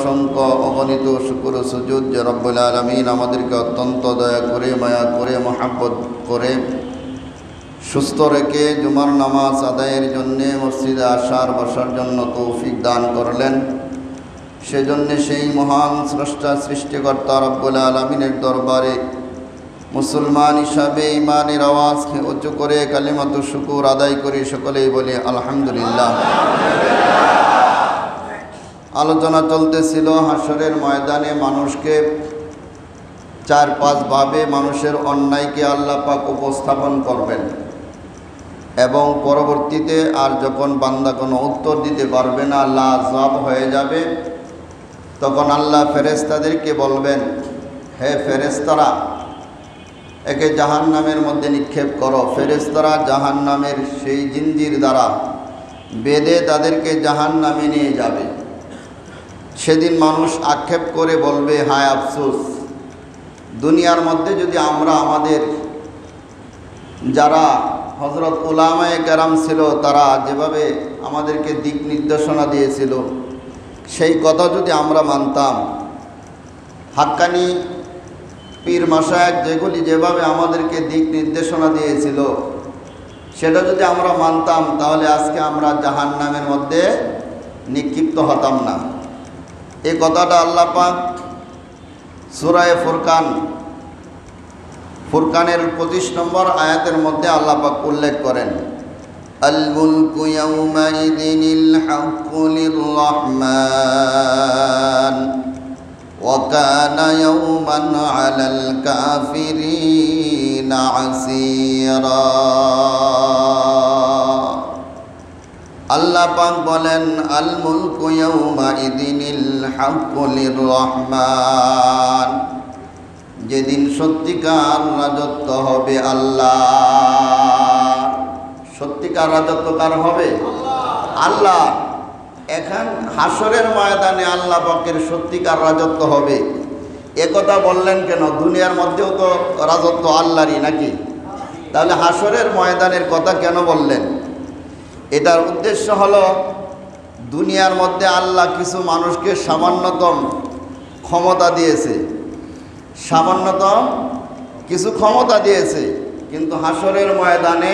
অসংখ্য অগণিত শুকর সুজুদ যে রব্বুল আলামিন আমাদেরকে অত্যন্ত দয়া করে মায়া করে মহাব্বত করে সুস্থ রেখে জুমার নামাজ আদায়ের জন্যে মসজিদে আসার বসার জন্য তৌফিক দান করলেন। সেজন্য সেই মহান স্রষ্টা সৃষ্টিকর্তা রব্বুল আলামিনের দরবারে মুসলমান হিসাবে ইমানের আওয়াজকে উঁচু করে কালিমাতু শুকুর আদায় করে সকলেই বলি আলহামদুলিল্লাহ। আলোচনা চলতেছিল হাসরের ময়দানে মানুষকে 4-5 ভাবে মানুষের অন্যায়কে আল্লাহ পাক উপস্থাপন করবেন এবং পরবর্তীতে আর যখন বান্দা কোনো উত্তর দিতে পারবে না, লাজবাব হয়ে যাবে, তখন আল্লাহ ফেরেশতাদেরকে বলবেন, হে ফেরেশতারা, একে জাহান্নামের মধ্যে নিক্ষেপ করো। ফেরেশতারা জাহান্নামের সেই জিঞ্জির দ্বারা বেঁধে তাদেরকে জাহান্নামে নিয়ে যাবে। সেদিন মানুষ আক্ষেপ করে বলবে, হায় আফসোস, দুনিয়ার মধ্যে যদি আমরা আমাদের যারা হযরত উলামায়ে কেরাম ছিল তারা যেভাবে আমাদেরকে দিক নির্দেশনা দিয়েছিল সেই কথা যদি আমরা মানতাম, হাক্কানি পীর মাশায়েখ যেগুলি যেভাবে আমাদেরকে দিক নির্দেশনা দিয়েছিল সেটা যদি আমরা মানতাম, তাহলে আজকে আমরা জাহান্নামের মধ্যে নিক্ষিপ্ত হতাম না। এই কথাটা আল্লাহ পাক সূরা ফুরকানের 25 নম্বর আয়াতের মধ্যে আল্লাহ পাক উল্লেখ করেন, আল মুলকু ইয়াউমাইযিনিল হাক্কু লির-রাহমান ওয়া কানা ইয়াওমান আলাল কাফিরিনা আসীরা। আল্লাহ পাক বলেন, আল মুলকু ইয়াউমাইযিনিল হাক্কু লির-রাহমান, যেদিন সত্যিকার রাজত্ব হবে আল্লাহ। সত্যিকার রাজত্ব কার হবে? আল্লাহ। এখন হাসরের ময়দানে আল্লাহ পাকের সত্যিকার রাজত্ব হবে, একথা বললেন কেন? দুনিয়ার মধ্যেও তো রাজত্ব আল্লাহরই নাকি? তাহলে হাসরের ময়দানের কথা কেন বললেন? এটার উদ্দেশ্য হলো, দুনিয়ার মধ্যে আল্লাহ কিছু মানুষকে সামান্যতম ক্ষমতা দিয়েছে, সামান্যতম কিছু ক্ষমতা দিয়েছে, কিন্তু হাসরের ময়দানে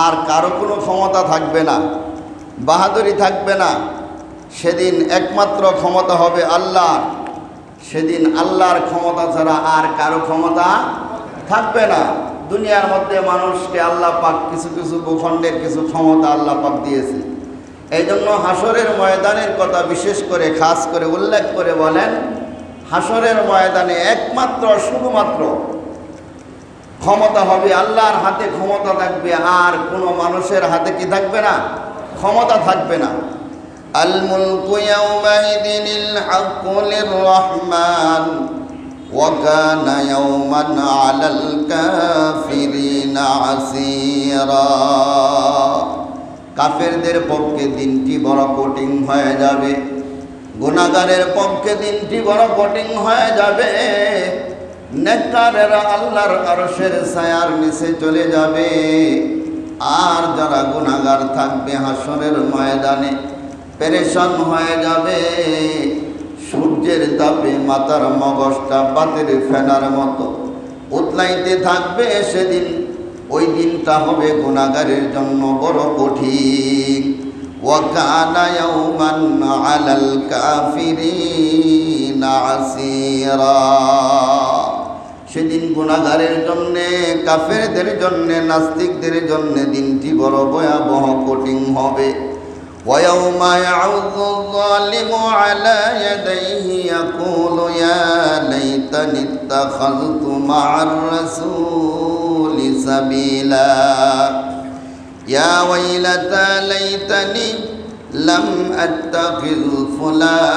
আর কারো কোনো ক্ষমতা থাকবে না, বাহাদুরি থাকবে না। সেদিন একমাত্র ক্ষমতা হবে আল্লাহ। সেদিন আল্লাহর ক্ষমতা ছাড়া আর কারো ক্ষমতা থাকবে না। দুনিয়ার মধ্যে মানুষকে আল্লাহ পাক কিছু কিছু ভূখণ্ডের কিছু ক্ষমতা আল্লাহ পাক দিয়েছে। এই জন্য হাসরের ময়দানের কথা বিশেষ করে খাস করে উল্লেখ করে বলেন, হাসরের ময়দানে একমাত্র শুধুমাত্র ক্ষমতা হবে আল্লাহর হাতে, ক্ষমতা থাকবে, আর কোনো মানুষের হাতে কি থাকবে না? ক্ষমতা থাকবে না। আল মুলকু ইয়াউমাইযিনিল হাক্কু লির-রাহমান ওয়া কানা ইয়াওমান আলাল কাফিরিনা আসীরা। কাফেরদের পক্ষে দিনটি বড় কঠিন হয়ে যাবে, গুনাহগারের পক্ষে দিনটি বড় কঠিন হয়ে যাবে। নেককারেরা আল্লাহর আরশের ছায়ার নিচে চলে যাবে, আর যারা গুনাহগার থাকবে হাসরের ময়দানে পেরেশান হয়ে যাবে। সূর্যের তাপে মাথার মগজটা বাতের ফেনার মতো উতলাইতে থাকবে। সেদিন ওই দিনটা হবে গুনাহগারের জন্য বড় কঠিন। ওয়া কানা ইয়াওমান আলাল কাফিরিনা আসীরা। সেদিন গুনাহগারের জন্যে, কাফেরদের জন্যে, নাস্তিকদের জন্যে দিনটি বড় ভয়াবহ কঠিন হবে। ওয়া ইয়াওমা ইয়াউযু যালিমু আলা ইয়াদাইহি ইয়াকুলু ইয়া লাইতানি ইত্তাখাযতু মা'আর রাসূলি সাবিলা ইয়া ওয়াইলাতা লাইতানি লাম আত্তাখিয ফুলানান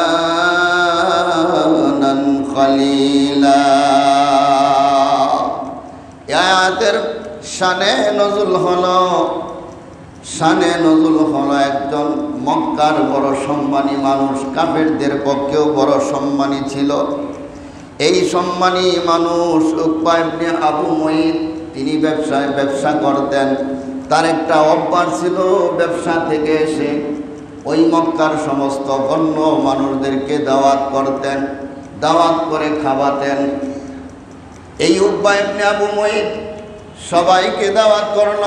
খলিলা। আয়াতের শানে নজুল হলো একজন মক্কার বড় সম্মানী মানুষ, কাফেরদের পক্ষেও বড় সম্মানী ছিল। এই সম্মানী মানুষ উকবা ইবনে আবু মুঈত, তিনি ব্যবসা করতেন। তার একটা অভ্যাস ছিল, ব্যবসা থেকে এসে ওই মক্কার সমস্ত গণ্য মানুষদেরকে দাওয়াত করতেন, দাওয়াত করে খাওয়াতেন। এই উকবা ইবনে আবু মুইত সবাইকে দাওয়াত করল।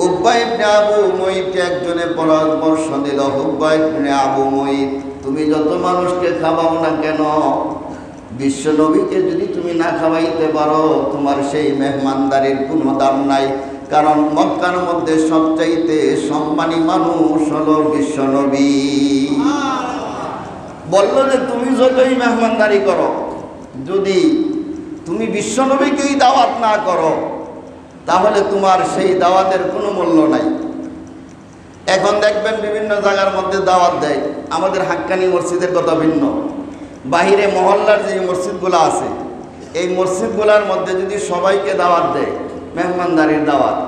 উকবা ইবনে আবু মুইতকে একজনে পরামর্শ দিল, উকবা ইবনে আবু মুইত, তুমি যত মানুষকে খাওয়াও না কেন, বিশ্ব নবীকে যদি তুমি না খাওয়াইতে পারো, তোমার সেই মেহমানদারির কোনো দাম নাই। কারণ মক্কার মধ্যে সবচাইতে সম্মানী মানুষ হলো বিশ্ব নবী। বলল যে তুমি যতই মেহমানদারি করো, যদি তুমি বিশ্ব নবীকেই দাওয়াত না করো, তাহলে তোমার সেই দাওয়াতের কোনো মূল্য নাই। এখন দেখবেন বিভিন্ন জায়গার মধ্যে দাওয়াত দেয়। আমাদের হাক্কানি মসজিদের কথা ভিন্ন। বাহিরে মহল্লার যে মসজিদগুলো আছে, এই মসজিদগুলোর মধ্যে যদি সবাইকে দাওয়াত দেয়, মেহমানদারির দাওয়াত,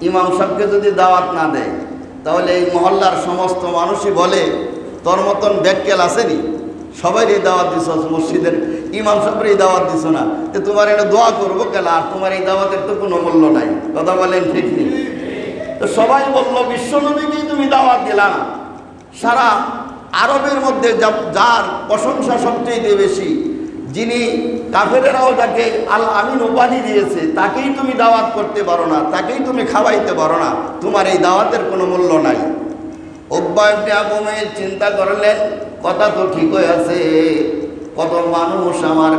ইমাম সাহেবকে যদি দাওয়াত না দেয়, তাহলে এই মহল্লার সমস্ত মানুষই বলে তোর মতন ব্যাককেল আসেনি, সবাইরই দাওয়াত দিছ, মসজিদের ইমাম সাহেবেরই দাওয়াত দিছ না, তো তোমার এটা দোয়া করবো কেন, আর তোমার এই দাওয়াতের তো কোনো মূল্য নাই। কথা বলেন ঠিক নেই? তো সবাই বলল বিশ্বনবীকেই তুমি দাওয়াত দিলা না। সারা আরবের মধ্যে যার প্রশংসা সবচেয়ে বেশি, যিনি কাফেরেরাও যাকে আল আমিন উপাধি দিয়েছে, তাকেই তুমি দাওয়াত করতে পারো না, তাকেই তুমি খাওয়াইতে পারো না, তোমার এই দাওয়াতের কোনো মূল্য নাই। উকবা ইবনে আবু মুইত চিন্তা করলেন, কথা তো ঠিকই আছে, কত মানুষ আমার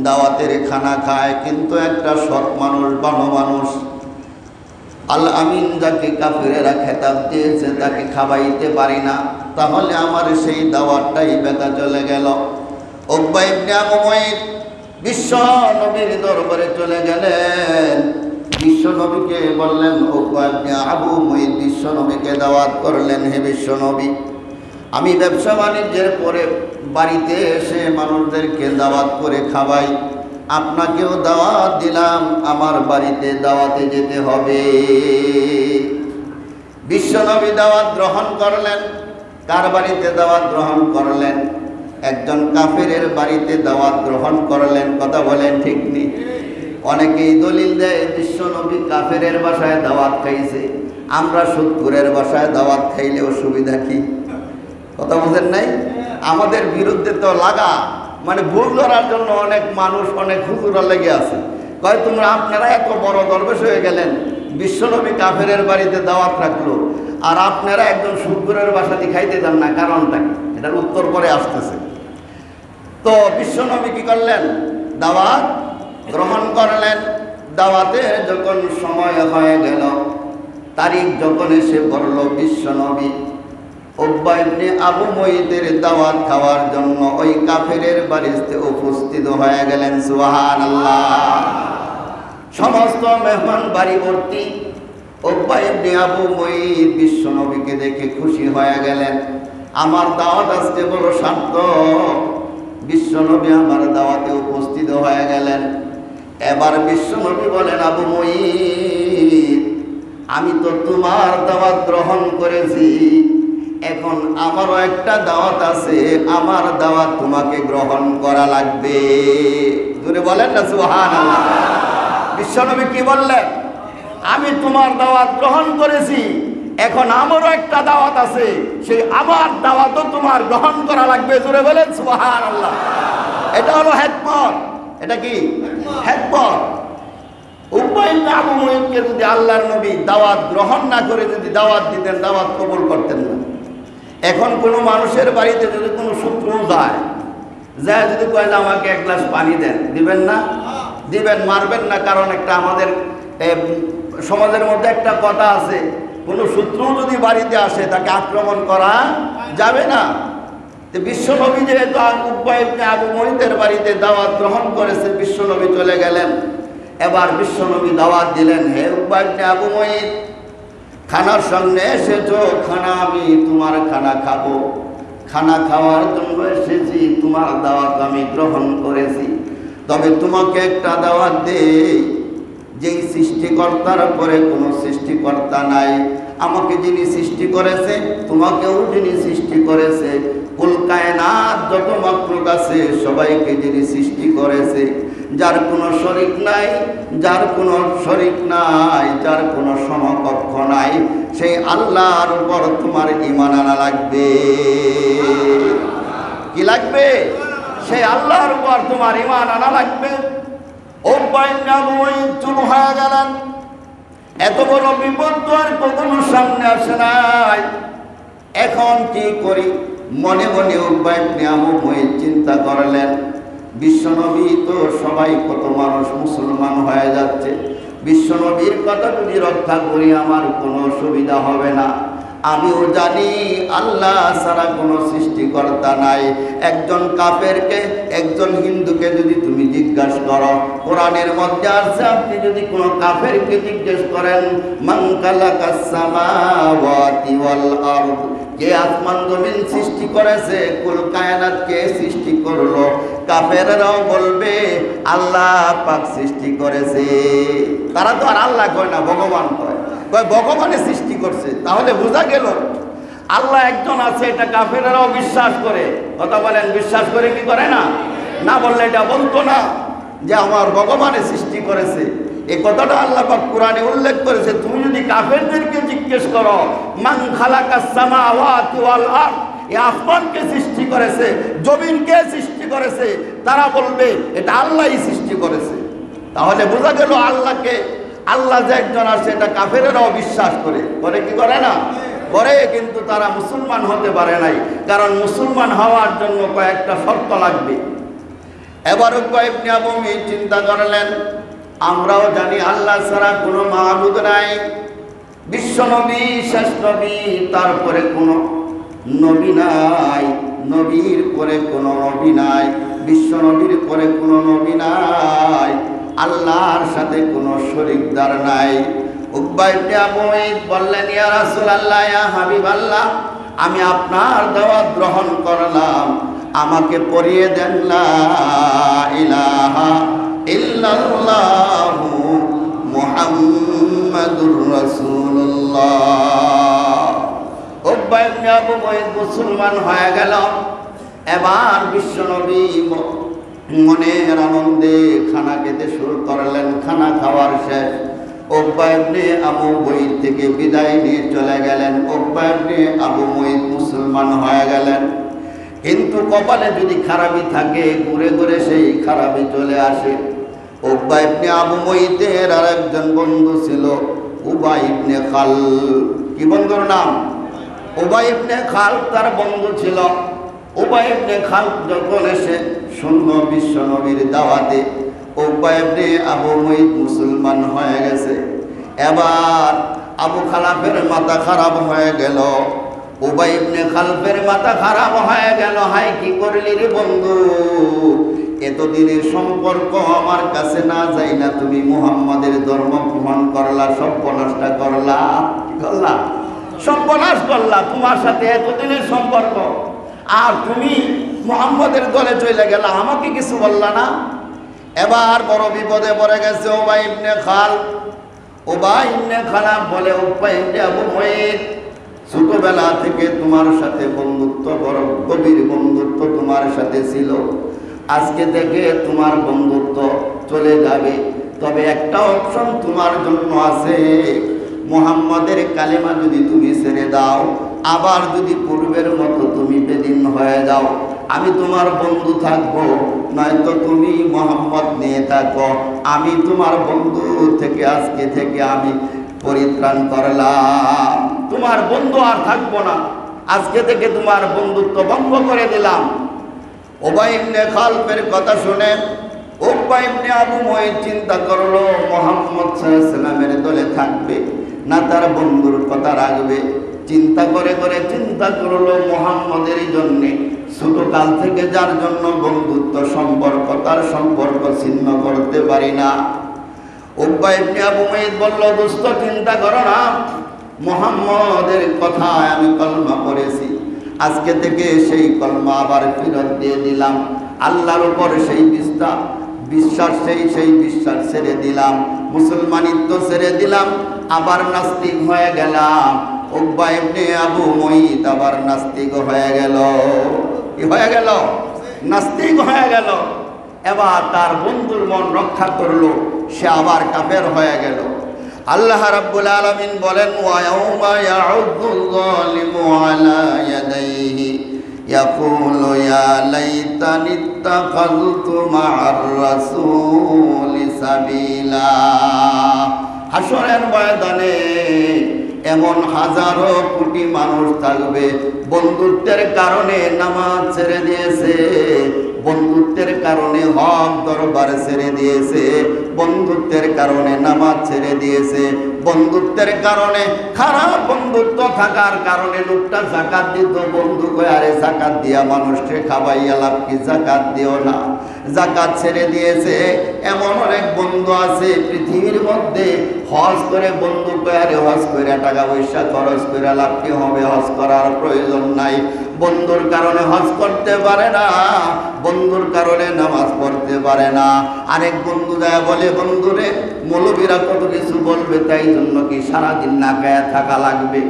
দাওয়াতের খানা খায়, কিন্তু একটা সৎ মানুষ, ভালো মানুষ, আল আমিন যাকে কাফেরেরা খেতাব দিয়েছে, তাকে খাওয়াইতে পারি না, তাহলে আমার সেই দাওয়াতটাই বেকার চলে গেল। উকবা ইবনে আবু মুইত বিশ্ব নবীর দরবারে চলে গেলেন। বিশ্ব নবীকে বললেন, উকবা ইবনে আবু মুইত বিশ্ব নবীকে দাওয়াত করলেন, হে বিশ্ব নবী, আমি ব্যবসা বাণিজ্যের পরে বাড়িতে এসে মানুষদেরকে দাওয়াত করে খাওয়াই, আপনাকেও দাওয়াত দিলাম, আমার বাড়িতে দাওয়াতে যেতে হবে। বিশ্বনবী দাওয়াত গ্রহণ করলেন। কার বাড়িতে দাওয়াত গ্রহণ করলেন? একজন কাফেরের বাড়িতে দাওয়াত গ্রহণ করলেন। কথা বলেন ঠিক নেই? অনেকেই দলিল দেয় বিশ্বনবী কাফেরের বাসায় দাওয়াত খাইছে, আমরা সুদখোরের বাসায় দাওয়াত খাইলেও সুবিধা কি? কথা বুঝেন নাই? আমাদের বিরুদ্ধে তো লাগা, মানে ভুল ধরার জন্য অনেক মানুষ, অনেক হুজুরা লেগে আছে। কয় তোমরা আপনারা এত বড় দরবেশ হয়ে গেলেন, বিশ্বনবী কাফেরের বাড়িতে দাওয়াত রাখলো, আর আপনারা একজন সুদখোরের বাসাতে খাইতে যান না, কারণটা কি? এটার উত্তর পরে আসতেছে। তো বিশ্বনবী কি করলেন? দাওয়াত গ্রহণ করলেন। দাওয়াতে যখন সময় হয়ে গেল, তারিখ যখন এসে পড়ল, বিশ্বনবী উকবা ইবনে আবু মুইতের দাওয়াত খাওয়ার জন্য ওই কাফেরের বাড়িতে উপস্থিত হয়ে গেলেন। সুবহানাল্লাহ। সমস্ত মেহমান বাড়ি ভর্তি। উকবা ইবনে আবু মুইত বিশ্বনবীকে দেখে খুশি হয়ে গেলেন, আমার দাওয়াত আজকে বড় সার্থক। বিশ্বনবী আমার দাওয়াতে উপস্থিত হয়ে গেলেন। এবার বিশ্বনবী বলেন, আবু মুইত, আমি তো তোমার দাওয়াত গ্রহণ করেছি, এখন আমারও একটা দাওয়াত আছে, আমার দাওয়াত তোমাকে গ্রহণ করা লাগবে। জোরে বলেন না সুবহানাল্লাহ। বিশ্বনবী কি বললেন? আমি তোমার দাওয়াত গ্রহণ করেছি, এখন আমারও একটা দাওয়াত আছে, সেই আমার দাওয়াতও তোমার গ্রহণ করা লাগবে। জোরে বলেন সুবহানাল্লাহ। এটা হলো হিকমত। এটা কি হিকমত? উকবা ইবনে আবু মুইতকে যদি আল্লাহর নবী দাওয়াত গ্রহণ না করে যদি দাওয়াত দিতেন, দাওয়াত কবুল করতেন না। এখন কোনো মানুষের বাড়িতে যদি কোনো শত্রু যায়, যদি কয় যে আমাকে এক গ্লাস পানি দেন, দিবেন না? দিবেন, মারবেন না। কারণ একটা আমাদের সমাজের মধ্যে একটা কথা আছে, কোনো শত্রু যদি বাড়িতে আসে তাকে আক্রমণ করা যাবে না। তো বিশ্বনবী যেহেতু উকবা ইবনে আবু মুইতের বাড়িতে দাওয়াত গ্রহণ করেছে, বিশ্বনবী চলে গেলেন। এবার বিশ্বনবী দাওয়াত দিলেন, হে উকবা ইবনে আবু মুইত, খানার সামনে এসেছো, খানা আমি তোমার খানা খাবো, খানা খাওয়ার জন্য এসেছি, তোমার দাওয়াত আমি গ্রহণ করেছি। তবে তোমাকে একটা দাওয়াত দেই, যেই সৃষ্টিকর্তার পরে কোনো সৃষ্টিকর্তা নাই, আমাকে যিনি সৃষ্টি করেছে, তোমাকেও যিনি সৃষ্টি করেছে, কুল কায়নাত যত মাত্রকা আছে সবাইকে যিনি সৃষ্টি করেছে, যার কোনো শরীক নাই, যার কোনো শরীক নাই, যার কোনো সমকক্ষ নাই, সেই আল্লাহর উপর তোমার ঈমান আনা লাগবে। কি লাগবে? সেই আল্লাহর উপর তোমার ঈমান আনা লাগবে। উকবা ইবনে আবু মুঈত চুপ হয়ে গেলেন। এত বড় বিপদ তো আর কখনো সামনে আসে নাই, এখন কি করি? মনে মনে উকবা ইবনে আবু মুঈত চিন্তা করলেন, বিশ্বনবী তো সবাই কত মানুষ মুসলমান হয়ে যাচ্ছে, বিশ্বনবীর কথা যদি রক্ষা করি আমার কোনো অসুবিধা হবে না। আমিও জানি আল্লাহ ছাড়া কোনো সৃষ্টিকর্তা নাই। একজন কাফেরকে, একজন হিন্দুকে যদি তুমি জিজ্ঞাসা করো, কোরআনের মধ্যে আছে, আপনি যদি কোনো কাফেরকে জিজ্ঞেস করেন, মান খালাকাস সামাওয়াতি ওয়াল আরদ, কে আসমান জমিন সৃষ্টি করেছে, কুল কায়নাত কে সৃষ্টি করলো, কাফেররাও বলবে আল্লাহ পাক সৃষ্টি করেছে। তারা তো আর আল্লাহ কয় না, ভগবান কয়, কয় ভগবানে সৃষ্টি করছে। তাহলে বোঝা গেল আল্লাহ একজন আছে, এটা কাফেররাও বিশ্বাস করে। কথা বলেন, বিশ্বাস করে কি করে না? না বললে এটা বলতো না যে আমার ভগবানে সৃষ্টি করেছে। এই কথাটা আল্লাহ পাক কোরআনে উল্লেখ করেছে। তুমি যদি কাফেরদেরকে জিজ্ঞেস করো, মান খালাকাস সামাওয়াতি ওয়াল আরদ, এই আসমানকে সৃষ্টি করেছে, জমিনকে সৃষ্টি করেছে, তারা বলবে এটা আল্লাহই সৃষ্টি করেছে। তাহলে বোঝা গেল আল্লাহকে, আল্লাহ যে একজন আছে এটা কাফেরেরাও বিশ্বাস করে। করে কি করে না? করে, কিন্তু তারা মুসলমান হতে পারে নাই, কারণ মুসলমান হওয়ার জন্য কয়েকটা শর্ত লাগবে। এবার উকবা ইবনে আবু মুঈত চিন্তা করলেন, আমরাও জানি আল্লাহ ছাড়া কোনো মাবুদ নাই, বিশ্বনবী শেষ নবী, তারপরে কোনো নবী নাই, নবীর পরে কোনো নবী নাই, বিশ্বনবীর পরে কোনো নবী নাই, আল্লাহর সাথে কোনো শরীকদার নাই। উকবা ইবনে আবু মুঈত বললেন, ইয়া রাসূলুল্লাহ, ইয়া হাবিবাল্লাহ, আমি আপনার দাওয়াত গ্রহণ করলাম, আমাকে পড়িয়ে দেন লা ইলাহা ইল্লাল্লাহু মুহাম্মাদুর রাসূলুল্লাহ। উকবা ইবনে আবু মুঈত মুসলমান হয়ে গেল। এবার বিশ্বনবী মনের আনন্দে খানা খেতে শুরু করলেন। খানা খাওয়ার শেষ, উকবা ইবনে আবু মুঈত থেকে বিদায় নিয়ে চলে গেলেন। উকবা ইবনে আবু মুঈত মুসলমান হয়ে গেলেন, কিন্তু কপালে যদি খারাপি থাকে, ঘুরে ঘুরে সেই খারাপি চলে আসে। উকবা ইবনে আবু মুঈতের আর একজন বন্ধু ছিল, উবাই ইবনে খালদ। কি বন্ধুর নাম? উবাই ইবনে খালদ তার বন্ধু ছিল। উবাই ইবনে খালদ যখন এসে শুনল বিশ্বনবীর দাওয়াতে উকবা ইবনে আবু মুঈত মুসলমান হয়ে গেছে, এবার আবু খালাফের মাথা খারাপ হয়ে গেল। উবাই ইবনে খালফের মাথা খারাপ হয়ে গেল, হাই কি করলি রে বন্ধু, এতদিনের সম্পর্ক আমার কাছে না যাই না, তুমি মুহাম্মাদের ধর্ম গ্রহণ করলা, সর্বনাশটা করলা। কি করলা? সর্বনাশ করলা। তোমার সাথে এতদিনের সম্পর্ক, আর তুমি মুহাম্মাদের দলে চলে গেলা, আমাকে কিছু বললা না। এবার বড় বিপদে পড়ে গেছে উবাই ইবনে খালদ। উবাই ইবনে খালদ বলে, উকবা ইবনে আবু মুঈত, ছোটবেলা থেকে তোমার সাথে বন্ধুত্ব, বড় গভীর বন্ধুত্ব তোমার সাথে ছিল, আজকে থেকে তোমার বন্ধুত্ব চলে যাবে। তবে একটা অপশন তোমার জন্য আছে, মুহাম্মাদের কালেমা যদি তুমি ছেড়ে দাও, আবার যদি পূর্বের মতো তুমি বেদিন হয়ে যাও, আমি তোমার বন্ধু থাকবো, নয়তো তুমি মুহাম্মদ নিয়ে থাকো, আমি তোমার বন্ধু থেকে আজকে থেকে আমি পরিত্রাণ করলাম, তোমার বন্ধু আর থাকবো না, আজকে থেকে তোমার বন্ধুত্ব ভঙ্গ করে দিলাম। উবাই ইবনে খালফের কথা শুনে উকবা ইবনে আবু মুঈত চিন্তা করলো, মুহাম্মদ সাল্লাল্লাহু আলাইহি ওয়াসাল্লামের দলে থাকবে না তার বন্ধুর কথা রাখবে। চিন্তা করে করে চিন্তা করলো, মুহাম্মদের জন্যে ছোটকাল থেকে যার জন্য বন্ধুত্ব সম্পর্ক, তার সম্পর্ক ছিন্ন করতে পারি না। উকবা ইবনে আবু মুঈত বলল, দোস্ত চিন্তা করো না, মুহাম্মদের কথায় আমি কলমা পড়েছি, আজকে থেকে সেই কলমা আবার ফেরত দিয়ে দিলাম, আল্লাহর উপর সেই বিশ্বাস সেই বিশ্বাস ছেড়ে দিলাম, মুসলমানিত্ব ছেড়ে দিলাম, আবার নাস্তিক হয়ে গেলাম। উকবা ইবনে আবু মুঈত আবার নাস্তিক হয়ে গেল। কি হয়ে গেল? নাস্তিক হয়ে গেল। এবার তার বন্ধুর মন রক্ষা করলো, সে আবার কাফের হয়ে গেল। আল্লাহ রাব্বুল আলামিন বলেন, ওয়া ইয়াউমা ইয়াউযুল যালিমু আলা ইয়াদাইহি ইয়াকুলু ইয়া লাইতানি ইত্তাখাযতু মা'আর রাসূলি সাবিলা। হাসরের ময়দানে এমন হাজারো কোটি মানুষ থাকবে, বন্ধুত্বের কারণে নামাজ ছেড়ে দিয়েছে, বন্ধুত্বের কারণে হক দরবার ছেড়ে দিয়েছে, বন্ধুত্বের কারণে নামাজ ছেড়ে দিয়েছে, বন্ধুত্বের কারণে খারাপ বন্ধুত্ব থাকার কারণে লোকটা যাকাত দিত, বন্ধু কই আরে যাকাত দিয়া মানুষকে খাওয়াইয়া লাভ কি, যাকাত দিও না, যাকাত ছেড়ে দিয়েছে। এমন অনেক বন্ধু আছে পৃথিবীর মধ্যে, হজ করে বন্ধু কই আরে হজ করে টাকা পয়সা খরচ করে লাভ কি হবে, হজ করার প্রয়োজন নাই। বন্ধুর কারণে হজ করতে পারে না, বন্ধুর কারণে নামাজ পড়তে পারে না। আরেক বন্ধু যায় বলে, বন্ধুরে মৌলবীরা কত কিছু বলবে, তাই জন্য কি সারাদিন না খায়া থাকা লাগবে?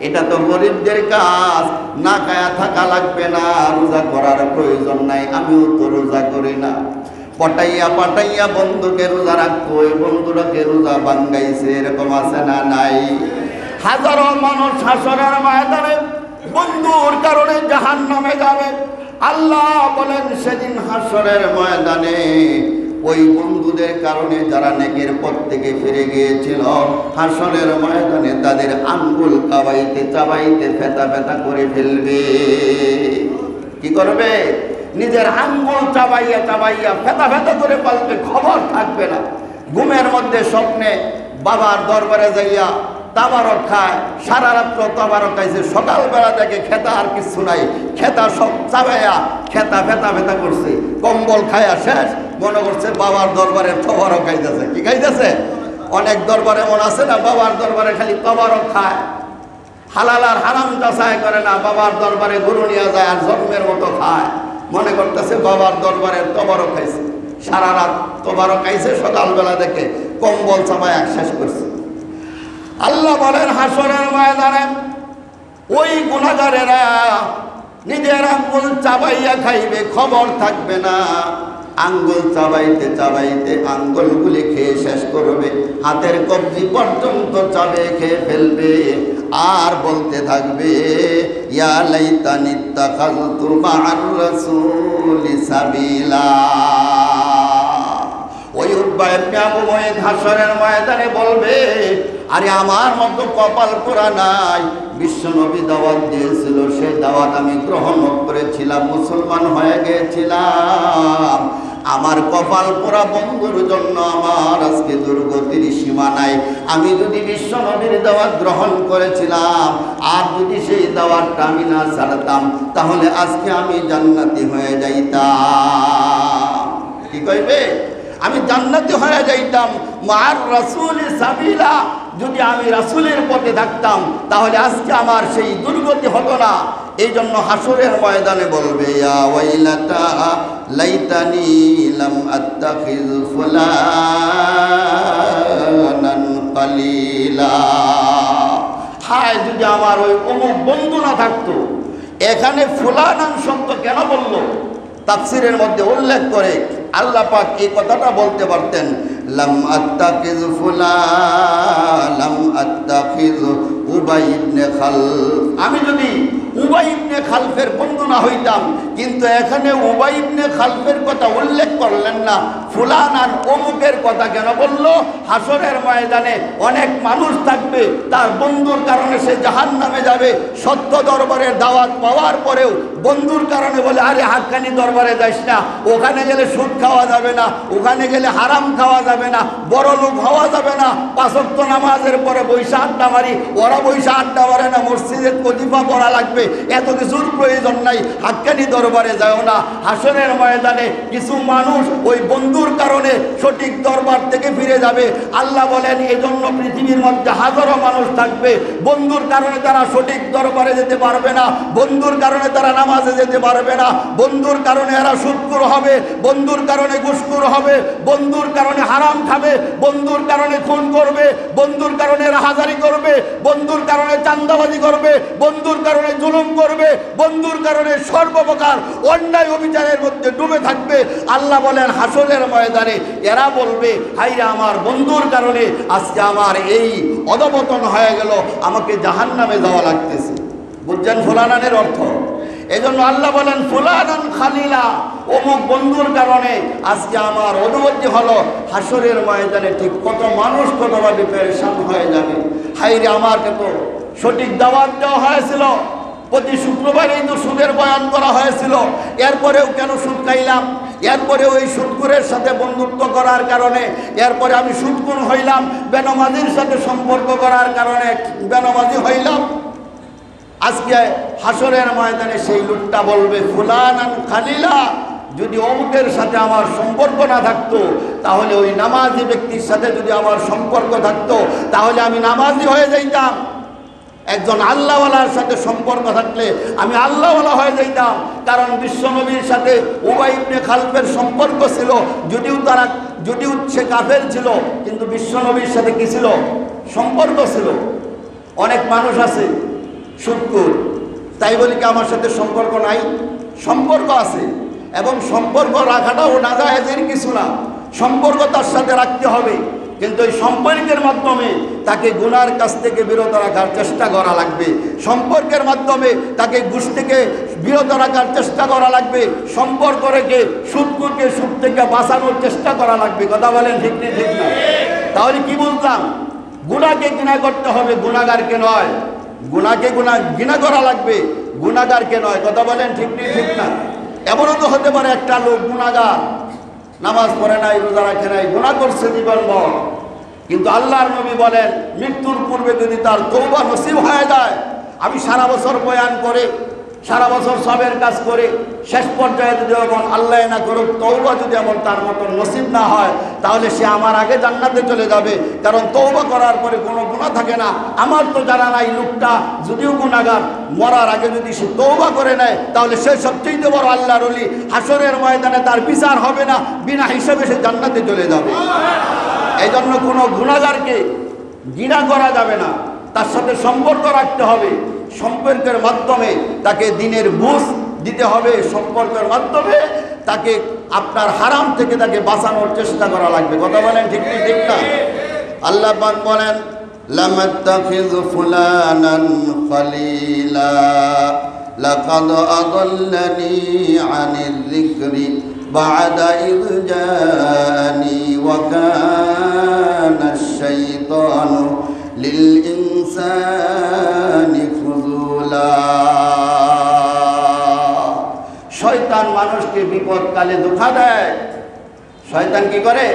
এটা তো গরিবদের কাজ, না খায়া থাকা লাগবে না, রোজা করার প্রয়োজন নাই, আমিও তো রোজা করি না। পটাইয়া পাটাইয়া বন্ধুকে রোজা রাখতো, ওই বন্ধুরাকে রোজা ভাঙ্গাইছে, এরকম আছে না নাই? হাজারো মানুষ হাসরের ময়দানে বন্ধুর কারণে জাহান্নামে যাবে। আল্লাহ বলেন, সেদিন হাসরের ময়দানে ওই বন্ধুদের কারণে যারা নেকের পথ থেকে ফিরে গিয়েছিল, হাসরের ময়দানে তাদের আঙ্গুল কাবাইতে চাবাইতে ফেতা ফেতা করে ফেলবে। কি করবে? নিজের আঙ্গুল চাবাইয়া চাবাইয়া ফেতা ফেতা করে ফেলবে, খবর থাকবে না। ঘুমের মধ্যে স্বপ্নে বাবার দরবারে যাইয়া তাবারক খায়, সারা রাত্র তাবারক খাইছে, সকালবেলা দেখে খেতা আর কিছু নাই, খেতা সব চাবাইয়া খেতা ফেতা ফেতা করছে, কম্বল খায়া শেষ, মনে করছে বাবার দরবারে তবারক খাইতেছে। কি খাইতেছে? অনেক দরবারে মনে আছে না, বাবার দরবারে খালি তবারক খায়, হালাল আর হারাম যাচাই করে না, বাবার দরবারে গরু নিয়ে যায় আর জন্মের মতো খায়, মনে করতেছে বাবার দরবারে তবারক খাইছে, সারা রাত তবারক খাইছে, সকালবেলা দেখে কম্বল চাবাইয়া শেষ করছে। আল্লাহ বলেন, হাসরের ময়দানে ওই গুনাহগারেরা নিজের আঙ্গুল চাবাইয়া খাইবে, খবর থাকবে না। আঙ্গুল চাবাইতে চাবাইতে আঙ্গুলগুলি খেয়ে শেষ করবে, হাতের কবজি পর্যন্ত চাবে খেয়ে ফেলবে, আর বলতে থাকবে, ইয়া লাইতানি ইত্তাখাযতু মা'আর রাসূলি সাবিলা। ওই উকবা ইবনে আবু মুয়াইদ হাসরের ময়দানে বলবে, আরে আমার মতো কপাল পোড়া নাই, বিশ্বনবী দাওয়াত দিয়েছিল, সেই দাওয়াত আমি গ্রহণ করেছিলাম, মুসলমান হয়ে গিয়েছিলাম, আমার কপাল পোড়া বন্ধুর জন্য আমার আজকে দুর্গতির সীমা নাই। আমি যদি বিশ্বনবীর দাওয়াত গ্রহণ করেছিলাম, আর যদি সেই দাওয়াতটা আমি না ছাড়তাম, তাহলে আজকে আমি জান্নাতি হয়ে যাইতাম। কি কইবে? আমি জান্নাতি হয়ে যাইতাম, মা'আর রাসূলি সাবিলা। যদি আমি রাসূলের পথে থাকতাম, তাহলে আজকে আমার সেই দুর্গতি হতো না। এই জন্য হাসরের ময়দানে বলবে, ইয়া ওয়াইলাতা লাইতানি লাম আত্তাখিজ ফুলানান কালিলা। হায়, যদি আমার ওই অমুক বন্ধু না থাকতো। এখানে ফুলানান শব্দ কেন বললো? তাফসীরের মধ্যে উল্লেখ করে আল্লাহ পাক এই কথাটা বলতে পারতেন, লাম আত্তাখিজ ফুলান লাম আত্তাখিজ উবাই ইবনে খালফ। আমি যদি উবাই ইবনে খালফের বন্ধু না হইতাম, কিন্তু এখানে উবাই ইবনে খালফের কথা উল্লেখ করলেন না, ফুলান আর অমুকের কথা কেন বললো? হাসরের ময়দানে অনেক মানুষ থাকবে, তার বন্ধুর কারণে সে জাহান্নামে যাবে। সত্য দরবারের দাওয়াত পাওয়ার পরেও বন্ধুর কারণে বলে, আরে হাক্কানি দরবারে যাইস না, ওখানে গেলে সুদ খাওয়া যাবে না, ওখানে গেলে হারাম খাওয়া যাবে না, বড় লোক হওয়া যাবে না, 5 ওয়াক্ত নামাজের পরে বৈশা আড্ডা মারি, ওরা বৈশা আড্ডা মারে না, মসজিদের কতিফা পড়া লাগবে, এত কিছুর প্রয়োজন নাই, হাক্কানি দরবারে যাও না। হাসরের ময়দানে কিছু মানুষ ওই বন্ধুর কারণে সঠিক দরবার থেকে ফিরে যাবে। আল্লাহ বলেন, এজন্য পৃথিবীর মধ্যে হাজারো মানুষ থাকবে, বন্ধুর কারণে তারা সঠিক দরবারে যেতে পারবে না, বন্ধুর কারণে তারা নামাজে যেতে পারবে না, বন্ধুর কারণে এরা সুদখোর হবে, বন্ধুর কারণে ঘুষখোর হবে, বন্ধুর কারণে হারাম খাবে, বন্ধুর কারণে খুন করবে, বন্ধুর কারণে রাহাজারি করবে, বন্ধুর কারণে চাঁদাবাজি করবে, বন্ধুর কারণে জুলুম করবে, বন্ধুর কারণে সর্বপ্রকার অত্যাচার অন্যায় অবিচারের মধ্যে ডুবে থাকবে। আল্লাহ বলেন হাসরের ময়দানে এরা বলবে, হাইরে আমার বন্ধুর কারণে আজকে আমার এই অধপতন হয়ে গেল, আমাকে জাহান্নামে যাওয়া লাগতেছে। বুঝছেন ফুলানানের অর্থ? এজন্য আল্লাহ বলেন ফুলানান খালিলা, অমুক বন্ধুর কারণে আজকে আমার অধোগতি হলো। হাসরের ময়দানে ঠিক কত মানুষ কতভাবে পেরেশান হয়ে যাবে। হাইরে আমাকে তো সঠিক দাওয়াত দেওয়া হয়েছিল, প্রতি শুক্রবারেই তো সুদের বয়ান করা হয়েছিল, এরপরেও কেন সুদ খাইলাম? এরপরেও এই সুদখোরের সাথে বন্ধুত্ব করার কারণে এরপরে আমি সুদখোর হইলাম, বেনামাজির সাথে সম্পর্ক করার কারণে বেনামাজি হইলাম। আজকে হাসরের ময়দানে সেই লোকটা বলবে ফুলানান খালিলা, যদি অমুকের সাথে আমার সম্পর্ক না থাকতো, তাহলে ওই নামাজি ব্যক্তির সাথে যদি আমার সম্পর্ক থাকতো, তাহলে আমি নামাজি হয়ে যাইতাম। একজন আল্লাহওয়ালার সাথে সম্পর্ক থাকলে আমি আল্লাহওয়ালা হয়ে যাইতাম। কারণ বিশ্বনবীর সাথে উবাই ইবনে খালফের সম্পর্ক ছিল, যদিও সে কাফের ছিল, কিন্তু বিশ্বনবীর সাথে কি ছিল? সম্পর্ক ছিল। অনেক মানুষ আছে সুদখোর, তাই বলি কি আমার সাথে সম্পর্ক নাই? সম্পর্ক আছে, এবং সম্পর্ক রাখাটাও নাজায়েজের কিছু না। সম্পর্ক তার সাথে রাখতে হবে, কিন্তু এই সম্পর্কের মাধ্যমে তাকে গুনার কাছ থেকে বিরত রাখার চেষ্টা করা লাগবে। সম্পর্কের মাধ্যমে তাকে ঘুষ থেকে বিরত রাখার চেষ্টা করা লাগবে। সম্পর্ক রেখে সুদখোরকে সুদ থেকে বাঁচানোর চেষ্টা করা লাগবে। কথা বলেন ঠিক না? ঠিক না? তাহলে কি বলতাম? গুনাহকে ঘৃণা করতে হবে, গুনাহগারকে নয়। গুনাহকে ঘৃণা করা লাগবে, গুনাহগারকে নয়। কথা বলেন ঠিক না? ঠিক না? এমনও তো হতে পারে একটা লোক গুনাহগার, নামাজ পড়ে নাই, রোজা রাখে নাই, গুনাহ করছে জীবনভর, কিন্তু আল্লাহর নবী বলেন মৃত্যুর পূর্বে যদি তার তওবা নসিব হয়ে যায়, আমি সারা বছর বয়ান করে, সারা বছর সবের কাজ করে, শেষ পর্যায়ে যদি এমন আল্লাহ না করুক তওবা যদি এমন তার মতন নসিব না হয়, তাহলে সে আমার আগে জান্নাতে চলে যাবে। কারণ তওবা করার পরে কোনো গুনাহ থাকে না। আমার তো জানা নাই লোকটা যদিও গুনাহগার, মরার আগে যদি সে তওবা করে নেয়, তাহলে সে সবচেয়ে বড় আল্লাহর ওলি। হাসরের ময়দানে তার বিচার হবে না, বিনা হিসাবে সে জান্নাতে চলে যাবে। এই জন্য কোনো গুনাহগারকে ঘৃণা করা যাবে না, তার সাথে সম্পর্ক রাখতে হবে। সম্পর্কের মাধ্যমে তাকে দ্বীনের বুঝ দিতে হবে। সম্পর্কের মাধ্যমে তাকে আপনার হারাম থেকে তাকে বাঁচানোর চেষ্টা করা লাগবে। কথা বলেন ঠিক না? ঠিক না? আল্লাহ পাক বলেন লামাত্তাখিয ফুলানান খালিলা লাকাদ আযাল্লানি আনির যিকরি বা'দা ইয জাআনি ওয়া কানা আশ-শাইতানু লিল ইনসানি খুযুলা। শয়তান মানুষকে বিপদকালে ধোঁকা দেয়। শয়তান কি করে?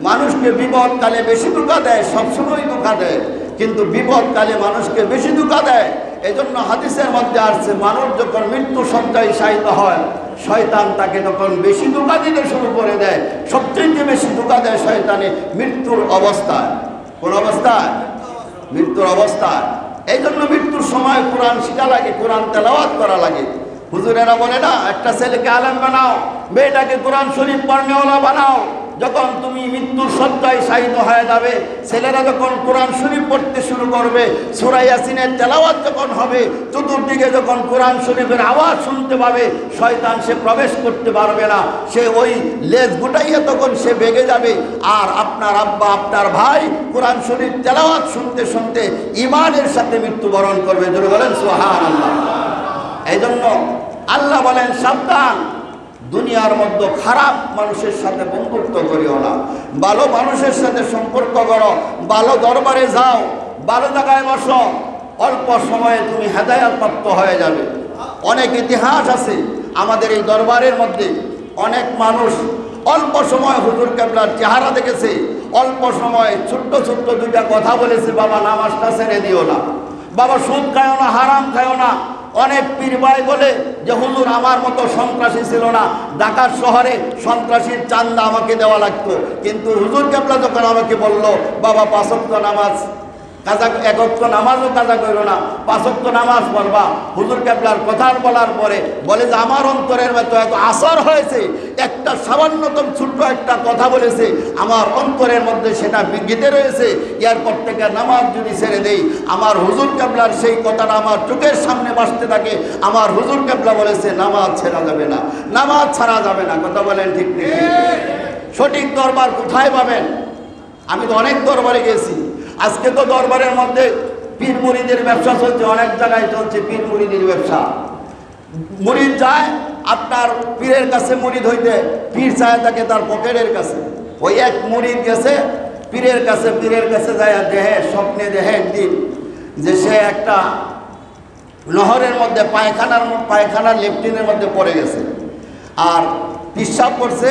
মানুষকে বিপদকালে বেশি ধোঁকা দেয়, সবসময় ধোঁকা দেয়, কিন্তু বিপদকালে মানুষকে বেশি ধোঁকা দেয়। এজন্য হাদিসের মধ্যে আসছে, মানুষ যখন মৃত্যু সজ্জায় শায়িত হয়, শয়তান তাকে তখন বেশি ধোঁকা দিতে শুরু করে দেয়। সবচেয়ে বেশি ধোঁকা দেয় শয়তানে মৃত্যুর অবস্থায়। কোন অবস্থায়? মৃত্যুর অবস্থায়। এই জন্য মৃত্যুর সময় কোরআন শিখা লাগে, কোরআন তেলাওয়াত করা লাগে। হুজুরেরা বলে না, একটা ছেলেকে আলেম বানাও, মেয়েটাকে কোরআন শরীফ পড়নেওয়ালা বানাও। যখন তুমি মৃত্যুর শয্যায় শায়িত হয়ে যাবে, ছেলেরা যখন কোরআন শরীফ পড়তে শুরু করবে, সূরা ইয়াসিনের তেলাওয়াত যখন হবে, চতুর্দিকে যখন কোরআন শরীফের আওয়াজ শুনতে পাবে, শয়তান সে প্রবেশ করতে পারবে না। সে ওই লেজ গুটাইয়া তখন সে বেগে যাবে। আর আপনার আব্বা, আপনার ভাই কোরআন শরীফ তেলাওয়াত শুনতে শুনতে ঈমানের সাথে মৃত্যুবরণ করবে। জোরে বলেন সুবহানাল্লাহ। এই জন্য আল্লাহ বলেন সাবধান, দুনিয়ার মধ্যে খারাপ মানুষের সাথে বন্ধুত্ব করিও না, ভালো মানুষের সাথে সম্পর্ক করো, ভালো দরবারে যাও, ভালো জায়গায় বসো, অল্প সময়ে তুমি হেদায়েত প্রাপ্ত হয়ে যাবে। অনেক ইতিহাস আছে আমাদের এই দরবারের মধ্যে, অনেক মানুষ অল্প সময় হুজুর কেবলার চেহারা দেখেছে, অল্প সময় ছোট্ট ছোট্ট দুইটা কথা বলেছে, বাবা নামাজটা ছেড়ে দিও না, বাবা সুদ খায়ও না, হারাম খায়ও না। অনেক পীর ভাই বলে যে হুজুর আমার মতো সন্ত্রাসী ছিল না, ঢাকার শহরে সন্ত্রাসীর চান্দা আমাকে দেওয়া লাগতো, কিন্তু হুজুর কেবলা যখন আমাকে বলল বাবা 5 ওয়াক্ত নামাজ কাজা, 1 ওয়াক্ত নামাজও কাজা করো না, 5 ওয়াক্ত নামাজ পড়বা, হুজুর কেবলার কথা বলার পরে বলে যে আমার অন্তরের মতো এত আসর হয়েছে, একটা সামান্যতম ছোট্ট একটা কথা বলেছে, আমার অন্তরের মধ্যে সেটা গেঁথে রয়েছে। এরপর থেকে নামাজ যদি ছেড়ে দেই, আমার হুজুর কেবলার সেই কথাটা আমার চোখের সামনে ভাসতে থাকে। আমার হুজুর কেবলা বলেছে নামাজ ছেড়া যাবে না, নামাজ ছাড়া যাবে না। কথা বলেন ঠিক নেই? সঠিক দরবার কোথায় পাবেন? আমি তো অনেক দরবারে গেছি। আজকে তো দরবারের মধ্যে পীর মুরিদের ব্যবসা চলছে, অনেক জায়গায় চলছে পীর মুরিদের ব্যবসা। মুরিদ যায় আপনার পীরের কাছে মুরিদ হইতে, পীর চায় থাকে তার পকেটের কাছে। ওই এক মুরিদ গেছে পীরের কাছে যায় দেহে, স্বপ্নে দেহে একদিন যে সে একটা নহরের মধ্যে পায়খানার লেফটিনের মধ্যে পড়ে গেছে, আর পিশাব করছে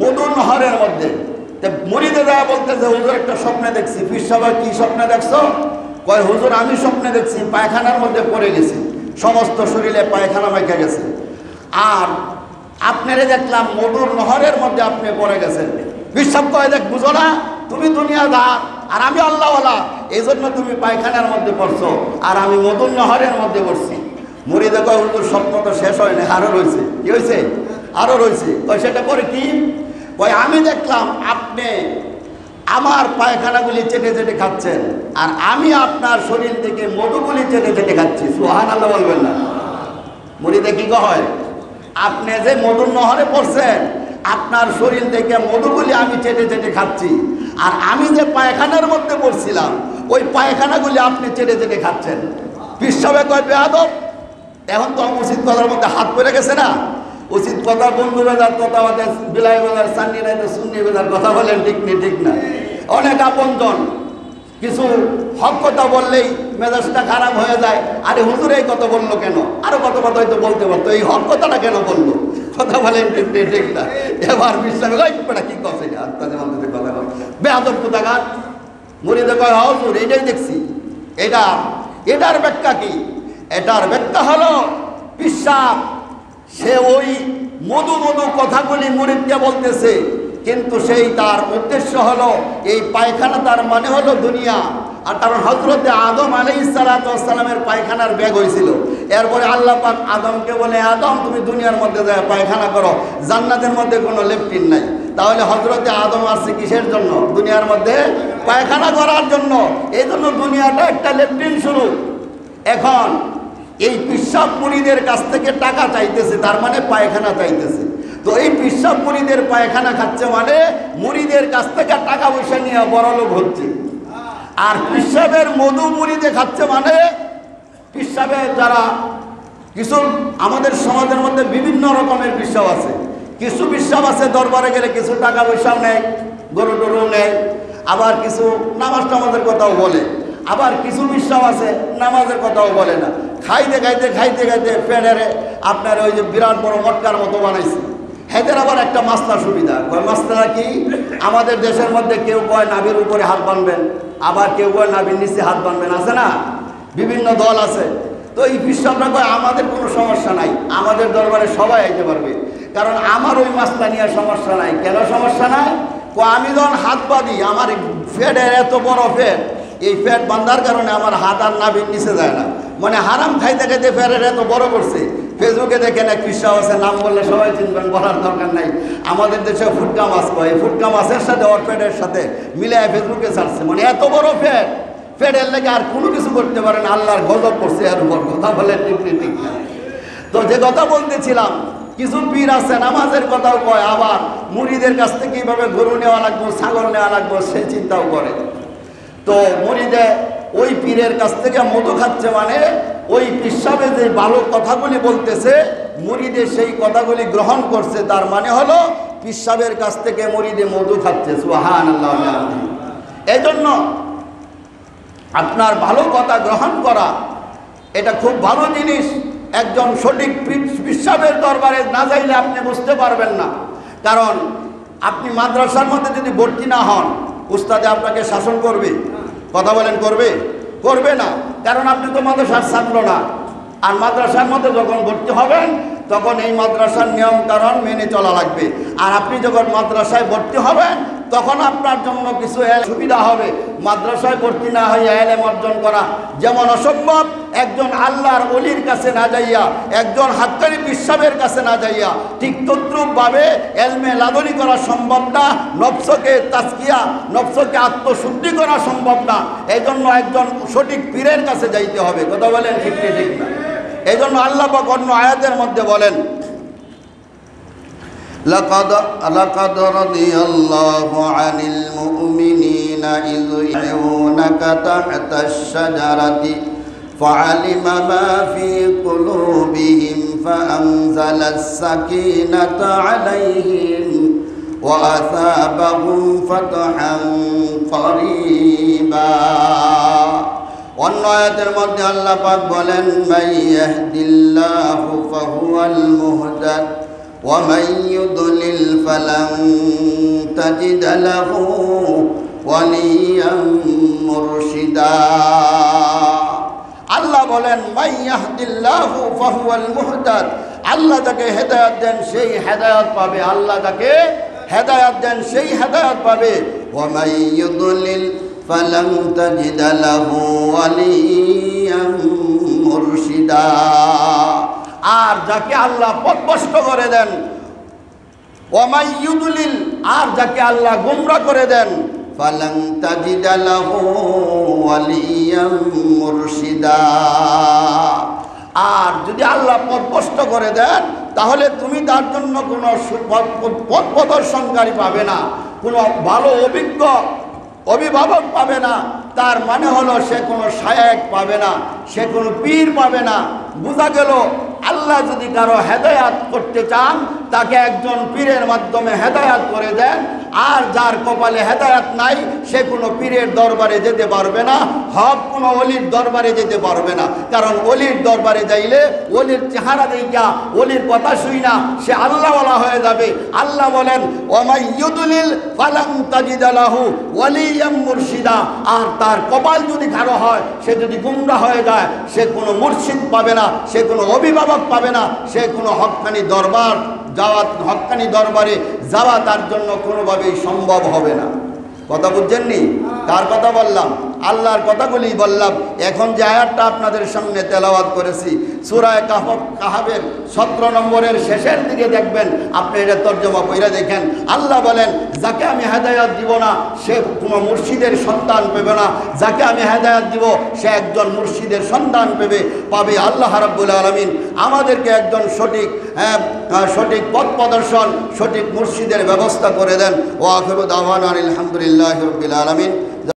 মধুর নহরের মধ্যে। মুরিদে যায় বলতেছে হুজুর একটা স্বপ্নে দেখছি। পিশাব কি স্বপ্নে দেখছো? কয় হুজুর আমি স্বপ্নে দেখছি পায়খানার মধ্যে পড়ে গেছি, সমস্ত শরীরে পায়খানা মাইখা গেছে, আর আপনারে দেখলাম মধুর নহরের মধ্যে আপনি পড়ে গেছেন। পিশাব কয় দেখ বুঝো না, তুমি দুনিয়াদার আর আমি আল্লাহওয়ালা, এই জন্য তুমি পায়খানার মধ্যে পড়ছো আর আমি মধুর নহরের মধ্যে পড়ছি। মুরিদে কয় হুজুর স্বপ্ন তো শেষ হয় না, আরো রয়েছে। কি হয়েছে? আরো রয়েছে। কয় সেটা পরে কি? কয় আমি দেখলাম আপনি আমার পায়খানাগুলি চেটে চেটে খাচ্ছেন আর আমি আপনার শরীর থেকে মধুগুলি চেটে চেটে খাচ্ছি। সুবহানাল্লাহ বলবেন না? মুরিদে কি কয়? আপনি যে মধুর নহরে পড়ছেন, আপনার শরীর থেকে মধুগুলি আমি চেটে চেটে খাচ্ছি, আর আমি যে পায়খানার মধ্যে পড়ছিলাম ওই পায়খানাগুলি আপনি চেটে চেটে খাচ্ছেন। পিশাবে কয় বেয়াদব, এখন তো উচিত কথার মধ্যে হাত পড়ে গেছে না? উচিত কথা বন্ধু বেজার কথা বলে, বিলাই বেজার সান্নি নাই তো সুন্নি বেজার কথা বলেন, ঠিক নেই? ঠিক না? অনেক আপনজন কিছু হক কথা বললেই মেজাজটা খারাপ হয়ে যায়। আরে হুজুর এই কথা বললো কেন? আরো কত কথা হয়তো বলতে পারতো, এই হক কথাটা কেন বললো? কথা বলেন ঠিক নেই? ঠিক না? এবার বিশ্বাস কি কথা কথা বেয়াদব কোথাকার। মুরিদে কয় হুজুর এইটাই দেখছি। এটার ব্যাখ্যা কি? এটার ব্যাখ্যা হলো পিশাব সে ওই মধু কথাগুলি মুরিদকে বলতেছে, কিন্তু সেই তার উদ্দেশ্য হলো এই পায়খানা, তার মানে হলো দুনিয়া। আর কারণ হযরতে আদম আলাইহিস সালাতু ওয়াস সালামের পায়খানার ব্যাগ হয়েছিল। এরপরে আল্লাহ পাক আদমকে বলে আদম তুমি দুনিয়ার মধ্যে যায় পায়খানা করো, জান্নাতের মধ্যে কোনো লেফটিন নাই। তাহলে হযরতে আদম আসছে কিসের জন্য? দুনিয়ার মধ্যে পায়খানা করার জন্য। এই জন্য দুনিয়াটা একটা লেফটিন শুরু। এখন এই পিশাব মুরিদের কাছ থেকে টাকা চাইতেছে, তার মানে পায়খানা চাইতেছে। তো এই পিশাব মুরিদের পায়খানা খাচ্ছে মানে মুরিদের কাছ থেকে টাকা পয়সা নিয়ে বড়লোক হচ্ছে। আর পিশাবের মধু মুরিদে খাচ্ছে মানে পিশাবের যারা কিছু আমাদের সমাজের মধ্যে বিভিন্ন রকমের পিশাব আছে। কিছু পিশাব আছে দরবারে গেলে কিছু টাকা পয়সাও নেয়, গরু টরু নেয়, আবার কিছু নামাজ টামাজের কথাও বলে, আবার কিছু পিশাব আছে নামাজের কথাও বলে না। খাইতে খাইতে পেটেরে আপনার ওই যে বিরাট বড় মটকার মতো বানাইছে। হেদের আবার একটা মাসলা সুবিধা। মাসলা কি? আমাদের দেশের মধ্যে কেউ কয় নাভির উপরে হাত বানবেন, আবার কেউ কয় নাভির নিচে হাত বানবেন, আছে না? বিভিন্ন দল আছে। তো এই পিশাবরা কয় আমাদের কোনো সমস্যা নাই, আমাদের দরবারে সবাই আইতে পারবে, কারণ আমার ওই মাসলা নিয়ে সমস্যা নাই। কেন সমস্যা নাই? আমি যখন হাত বাঁধি আমার ফেটের এত বড় ফেট, এই ফ্যাট বাঁধার কারণে আমার হাত আর নাভির নিচে যায় না। মানে হারাম খাইতে খাইতে ফ্যাটের এত বড় করছে। ফেসবুকে দেখেন এক পিশাব আছে, নাম বললে সবাই চিনবেন, বলার দরকার নাই। আমাদের দেশে ফুটকা মাছ কয়, ফুটকা মাছের সাথে ওর ফ্যাটের সাথে মিলাই ফেসবুকে ছাড়ছে। মানে এত বড় ফ্যাটের লেগে আর কোনো কিছু করতে পারে না, আল্লাহর গজব করছে এর উপর। কথা বলে ঠিক না? তো যে কথা বলতেছিলাম, কিছু পীর আছে নামাজের কথাও কয়, আবার মুরিদের কাছ থেকে এইভাবে গরু নেওয়া লাগবো, ছাগল নেওয়া লাগবো, সে চিন্তাও করে। তো মুরিদে ওই পীরের কাছ থেকে মধু খাচ্ছে মানে ওই পিশাবে যে ভালো কথাগুলি বলতেছে মুরিদে সেই কথাগুলি গ্রহণ করছে, তার মানে হলো পিশাবের কাছ থেকে মুরিদে মধু খাচ্ছে। সুবহানাল্লাহ। এই জন্য আপনার ভালো কথা গ্রহণ করা এটা খুব ভালো জিনিস। একজন সঠিক পিশাবের দরবারে না যাইলে আপনি বুঝতে পারবেন না। কারণ আপনি মাদ্রাসার মধ্যে যদি ভর্তি না হন, উস্তাদে আপনাকে শাসন করবে। কথা বলেন করবে? করবে না, কারণ আপনি তো মাদ্রাসার ছাত্র না। আর মাদ্রাসার মধ্যে যখন ভর্তি হবেন তখন এই মাদ্রাসার নিয়ম কারণ মেনে চলা লাগবে। আর আপনি যখন মাদ্রাসায় ভর্তি হবেন তখন আপনার জন্য কিছু সুবিধা হবে। মাদ্রাসায় ভর্তি না হইয়া এলেম অর্জন করা যেমন অসম্ভব, একজন আল্লাহর ওলির কাছে না যাইয়া, একজন হাক্কানি বিশ্বাবের কাছে না যাইয়া ঠিক তদ্রূপভাবে এলমে লাদনী করা সম্ভব না। নফসকে তাজকিয়া, নফসকে আত্মশুদ্ধি করা সম্ভব না। এই জন্য একজন সঠিক পীরের কাছে যাইতে হবে। কথা বলেন ঠিক ঠিক না? এই জন্য আল্লাহ পাক অন্য আয়াতের মধ্যে বলেন, لقد رضي الله عن المؤمنين إذ يبايعونك تحت الشجرة فعلم ما في قلوبهم فأنزل السكينة عليهم وأثابهم فتحا قريبا। অন্য আয়াতের মধ্যে আল্লাহ পাক বলেন, মান ইয়াহদিল্লাহু ফাহুয়াল মুহতাদ ومن يضلل فلن تجد له وليا مرشدا। আল্লাহ বলেন, মান ইয়াহদিল্লাহু ফাহুয়াল মুহতাদ, আল্লাহ যাকে হেদায়েত দেন সেই হেদায়েত পাবে। আল্লাহ যাকে হেদায়েত দেন সেই হেদায়েত পাবে। ওয়ামান ইউদলিল ফালান তাজিদ লাহু ওয়ালিয়া মুরশিদা, আর যাকে আল্লাহ পথভ্রষ্ট করে দেন, ওয়ামান ইউদলিল, আর যাকে আল্লাহ গোমরাহ করে দেন, ফালান তাজিদ লাহু ওয়ালিয়া মুরশিদা, আর যদি আল্লাহ পথভ্রষ্ট করে দেন তাহলে তুমি তার জন্য কোনো পথ প্রদর্শনকারী পাবে না, কোনো ভালো অভিজ্ঞ অভিভাবক পাবে না। তার মানে হলো সে কোনো শায়েখ পাবে না, সে কোনো পীর পাবে না। বোঝা গেল আল্লাহ যদি কারো হেদায়াত করতে চান তাকে একজন পীরের মাধ্যমে হেদায়াত করে দেন, আর যার কপালে হেদায়াত নাই সে কোনো পীরের দরবারে যেতে পারবে না, হক কোনো অলির দরবারে যেতে পারবে না। কারণ অলির দরবারে যাইলে অলির চেহারা দেখা, অলির কথা শুই না সে আল্লাহওয়ালা হয়ে যাবে। আল্লাহ বলেন, ওয়ামান ইউদলিল ফালান তাজিদ লাহু ওয়ালিয়াম মুরশিদা, আর তার কপাল যদি কারো হয়, সে যদি গুমরাহ হয়ে যায়, সে কোনো মুর্শিদ পাবে না, সে কোনো অভিভাবক পাবে না, সে কোনো হক্কানি দরবার যাওয়া, হক্কানি দরবারে যাওয়া তার জন্য কোনোভাবেই সম্ভব হবে না। কথা বুঝছেননি? কার কথা বললাম? আল্লাহর কথাগুলি বললাম। এখন যে আয়াতটা আপনাদের সামনে তেলাওয়াত করেছি সূরা কাহফের 17 নম্বরের শেষের দিকে দেখবেন, আপনি এটা তর্জমা কইরা দেখেন। আল্লাহ বলেন, যাকে আমি হেদায়েত দিব না সে কোনো মুর্শিদের সন্তান পাবে না, যাকে আমি হেদায়েত দিব সে একজন মুর্শিদের সন্তান পাবে। আল্লাহ রাব্বুল আলামিন আমাদেরকে একজন সঠিক পথ প্রদর্শন, সঠিক মুর্শিদের ব্যবস্থা করে দেন। ওয়া আখিরু দাওয়ানা আলহামদুলিল্লাহি রাব্বিল আলামিন।